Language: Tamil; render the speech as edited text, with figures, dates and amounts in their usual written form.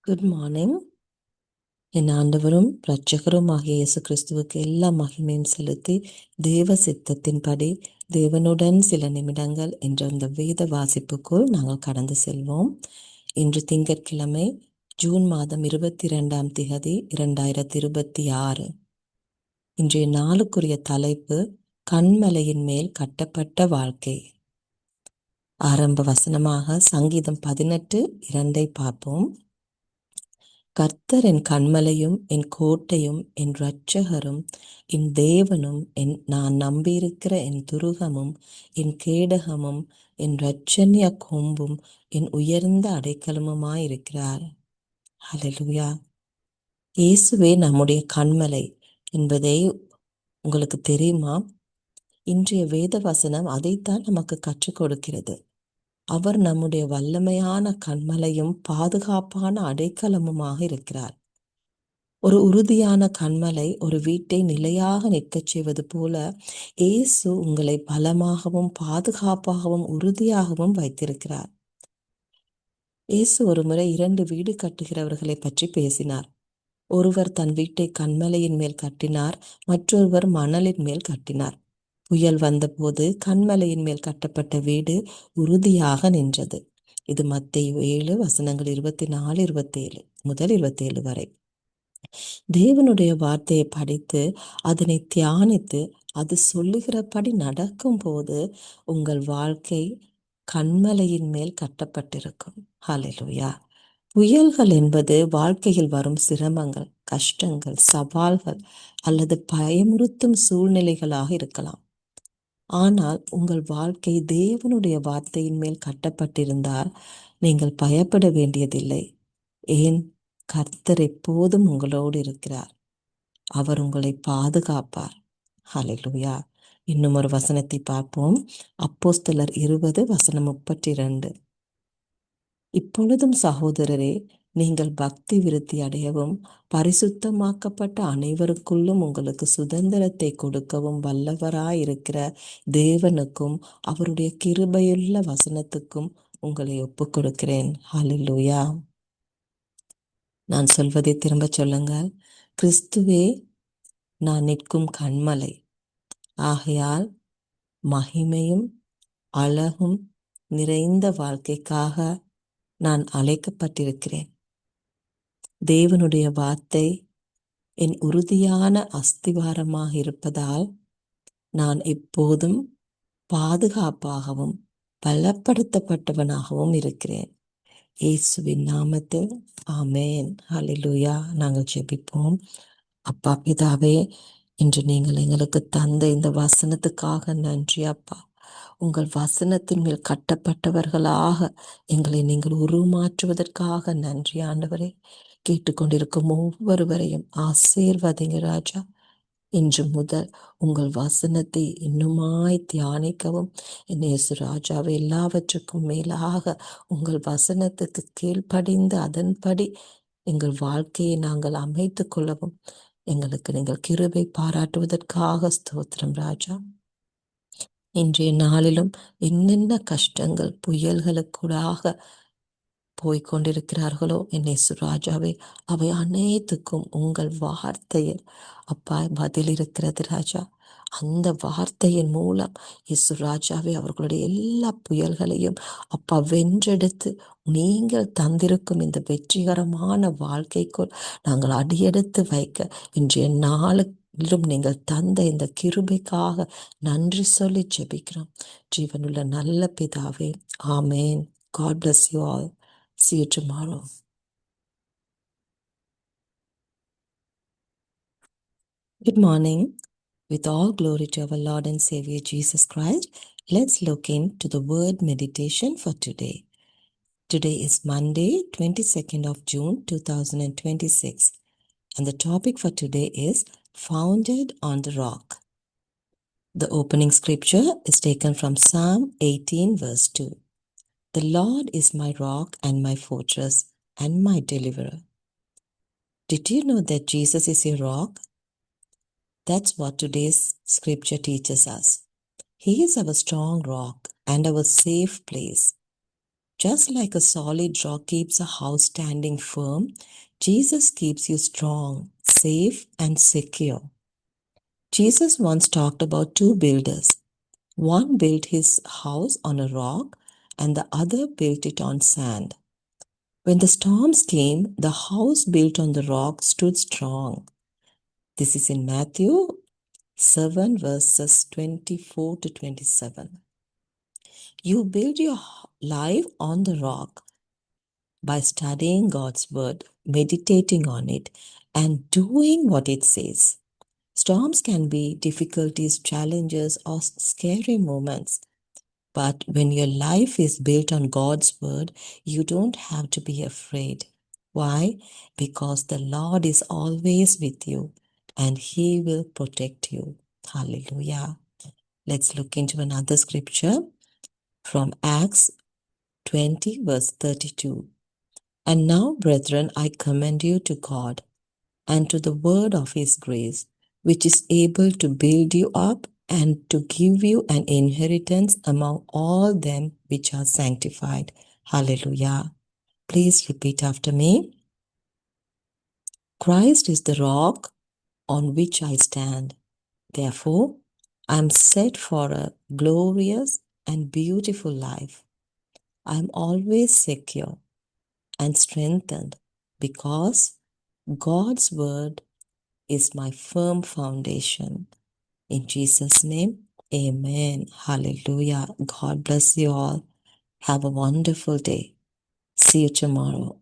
Good morning. என் ஆண்டவரும் இரட்சகரும் ஆகிய இயேசு கிறிஸ்துவுக்கு எல்லா மகிமையும் செலுத்தி தேவ சித்தத்தின்படி தேவனுடன் சில நிமிடங்கள் என்ற இந்த வேத வாசிப்புக்குள் நாங்கள் கடந்து செல்வோம். இன்று திங்கட்கிழமை ஜூன் மாதம் 22ஆம் திகதி 2026. இன்றைய நாளுக்குரிய தலைப்பு கண்மலையின் மேல் கட்டப்பட்ட வாழ்க்கை. ஆரம்ப வசனமாக சங்கீதம் 18:2 பார்ப்போம். கர்த்தர் என் கன்மலையும் என் கோட்டையும் என் இரட்சகரும் என் தேவனும் நான் நம்பியிருக்கிற என் துருகமும் என் கேடகமும் என் இரட்சணிய கொம்பும் என் உயர்ந்த அடைக்கலமுமாயிருக்கிறார். ஹல்லேலூயா. இயேசுவே நம்முடைய கன்மலை என்பதை உங்களுக்கு தெரியுமா? இன்றைய வேத வசனம் அதைத்தான் நமக்கு கற்றுக் கொடுக்கிறது. அவர் நம்முடைய வல்லமையான கன்மலையும் பாதுகாப்பான அடைக்கலமுமாக இருக்கிறார். ஒரு உறுதியான கன்மலை ஒரு வீட்டை நிலையாக நிற்கச் செய்வது போல இயேசு உங்களை பலமாகவும் பாதுகாப்பாகவும் உறுதியாகவும் வைத்திருக்கிறார். இயேசு ஒரு முறை 2 வீடு கட்டுகிறவர்களை பற்றி பேசினார். ஒருவர் தன் வீட்டை கன்மலையின் மேல் கட்டினார், மற்றொருவர் மணலின் மேல் கட்டினார். புயல் வந்தபோது கன்மலையின் மேல் கட்டப்பட்ட வீடு உறுதியாக நின்றது. இது மத்தேயு 7 வசனங்கள் 24-27 முதல் 27 வரை. தேவனுடைய வார்த்தையை படித்து அதனை தியானித்து அது சொல்லுகிறபடி நடக்கும் போது உங்கள் வாழ்க்கை கன்மலையின் மேல் கட்டப்பட்டிருக்கும். ஹல்லேலூயா. புயல்கள் என்பது வாழ்க்கையில் வரும் சிரமங்கள், கஷ்டங்கள், சவால்கள் அல்லது பயமுறுத்தும் சூழ்நிலைகளாக இருக்கலாம். ஆனால் உங்கள் வாழ்க்கை தேவனுடைய வார்த்தையின் மேல் கட்டப்பட்டிருந்தால் நீங்கள் பயப்பட வேண்டியதில்லை. ஏன்? கர்த்தர் எப்போதும் உங்களோடு இருக்கிறார். அவர் உங்களை பாதுகாப்பார். ஹல்லேலூயா. இன்னும் ஒரு வசனத்தை பார்ப்போம். அப்போஸ்தலர் 20 வசனம் 32. இப்பொழுதும் சகோதரரே, நீங்கள் பக்தி விருத்தி அடையவும் பரிசுத்தமாக்கப்பட்ட அனைவருக்குள்ளும் உங்களுக்கு சுதந்திரத்தை கொடுக்கவும் வல்லவராயிருக்கிற தேவனுக்கும் அவருடைய கிருபையுள்ள வசனத்துக்கும் உங்களை ஒப்புக் கொடுக்கிறேன். ஹல்லேலூயா. நான் சொல்வதை திரும்ப சொல்லுங்கள். கிறிஸ்துவே நான் நிற்கும் கன்மலை. ஆகையால் மகிமையும் அழகும் நிறைந்த வாழ்க்கைக்காக நான் அழைக்கப்பட்டிருக்கிறேன். தேவனுடைய வார்த்தை என் உறுதியான அஸ்திவாரமாக இருப்பதால் நான் எப்போதும் பாதுகாப்பாகவும் பலப்படுத்தப்பட்டவனாகவும் இருக்கிறேன். இயேசுவின் நாமத்தில் ஆமென். ஹல்லேலூயா. நாங்கள் ஜெபிப்போம். அப்பா பிதாவே, இன்று நீங்கள் எங்களுக்கு தந்த இந்த வசனத்துக்காக நன்றி அப்பா. உங்கள் வசனத்தின் மேல் கட்டப்பட்டவர்களாக எங்களை நீங்கள் உருமாற்றுவதற்காக நன்றி ஆண்டவரே. கேட்டுக்கொண்டிருக்கும் ஒவ்வொருவரையும் ஆசீர்வதிங்க ராஜா. இன்று முதல் உங்கள் வசனத்தை இன்னுமாய் தியானிக்கவும் இயேசு ராஜாவை எல்லாவற்றுக்கும் மேலாக உங்கள் வசனத்துக்கு கீழ்ப்படிந்து அதன்படி எங்கள் வாழ்க்கையை நாங்கள் அமைத்து கொள்ளவும் எங்களுக்கு நீங்கள் கிருபை பாராட்டுவதற்காக ஸ்தோத்திரம் ராஜா. இன்றைய நாளிலும் என்னென்ன கஷ்டங்கள் புயல்களுக்கூடாக போய்கொண்டிருக்கிறார்களோ இயேசு ராஜாவே, அவை அனைத்துக்கும் உங்கள் வார்த்தையில் அப்பா பதில் இருக்கிறது ராஜா. அந்த வார்த்தையின் மூலம் இயேசு ராஜாவே அவர்களுடைய எல்லா புயல்களையும் அப்பா வென்றெடுத்து நீங்கள் தந்திருக்கும் இந்த வெற்றிகரமான வாழ்க்கைக்குள் நாங்கள் அடியெடுத்து வைக்க இன்றைய நாளும் நீங்கள் தந்த இந்த கிருபைக்காக நன்றி சொல்லி ஜெபிக்கிறோம். ஜீவனுள்ள நல்ல பிதாவே, ஆமேன். God bless you all. See you tomorrow. Good morning. With all glory to our Lord and Savior Jesus Christ, let's look into the word meditation for today. Today is Monday, 22nd of June, 2026. And the topic for today is Founded on the Rock. The opening scripture is taken from Psalm 18 verse 2. The Lord is my rock and my fortress and my deliverer. Did you know that Jesus is your rock? That's what today's scripture teaches us. He is our strong rock and our safe place. Just like a solid rock keeps a house standing firm, Jesus keeps you strong, safe, and secure. Jesus once talked about two builders. One built his house on a rock, and the other built it on sand. When the storms came, the house built on the rock stood strong. This is in Matthew 7, verses 24 to 27. You build your life on the rock by studying God's word, meditating on it, and doing what it says. Storms can be difficulties, challenges, or scary moments. But when your life is built on God's word, you don't have to be afraid. Why? Because the Lord is always with you and He will protect you. Hallelujah. Let's look into another scripture from Acts 20, verse 32. And now, brethren, I commend you to God and to the word of His grace, which is able to build you up and to give you an inheritance among all them which are sanctified. Hallelujah. Please repeat after me. Christ is the rock on which I stand. Therefore, I am set for a glorious and beautiful life. I am always secure and strengthened because God's word is my firm foundation. In Jesus' name, amen. Hallelujah. God bless you all. Have a wonderful day. See you tomorrow.